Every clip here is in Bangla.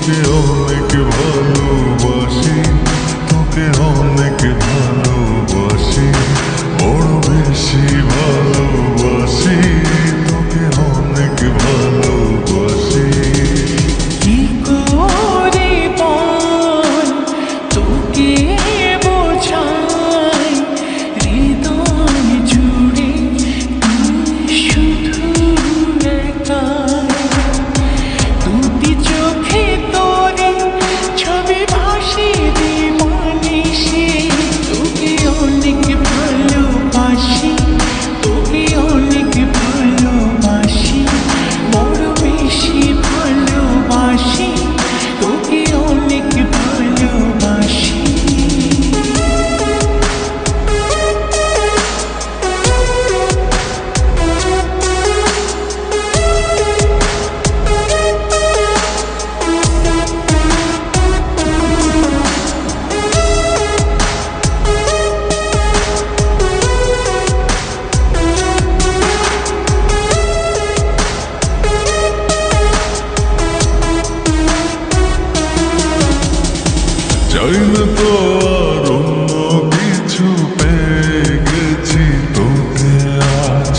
তোকে অনেক ভালোবাসি, তোকে অনেক ভালোবাসি, বড় বেশি ভালোবাসি, তোকে অনেক ভালোবাসি। কি করে বল তোকে বোঝাই, হৃদয় জুড়ে তুই শুধু একা। দুটি চোখে তোরে ছবি ভাসে দিবানিশি, তোকে অনেক ভালোবাসি, তোকে অনেক ভালোবাসি, বড় বেশি ভালোবাসি, তোকে অনেক ভালোবাসি। চাই না তো আর অন্য কিছু, পেয়ে গেছি তোকে আজ।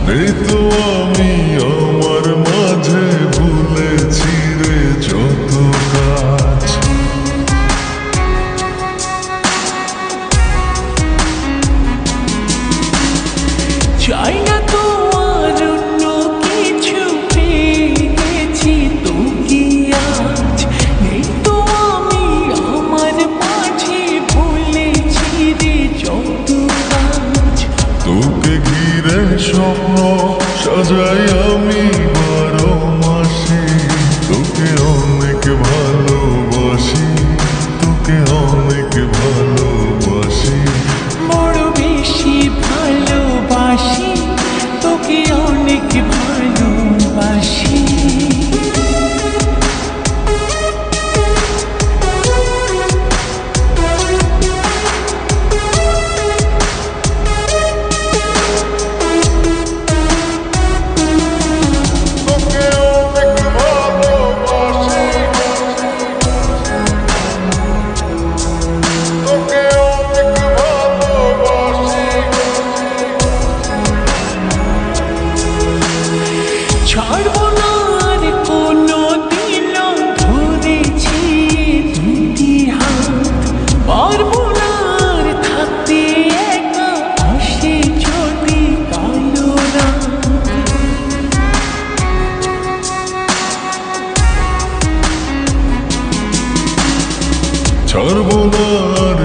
নেই তো আমি আমার মাঝে, ভুলেছি রে যত কাজ। চাই না তো আর অন্য কিছু, পেয়ে গেছি তোকে আজ। নেই তো আমি আমার মাঝে, ভুলেছি রে যত কাজ। তোকে ঘিরে স্বপ্ন সাজাই আমি 12 মাসে, তোকে অনেক ভালোবাসি, তোকে অনেক ভালোবাসি, বড় বেশি ভালোবাসি, তোকে অনেক ভালোবাসি। তোকে অনেক ভালোবাসি, তোকে অনেক ভালোবাসি। ছাড়বো না আর কোনো দিন, ধরেছি দুটি হাত। পারবো না আর থাকতে একা, আসে যদি কালো রাত। ছাড়বো না আর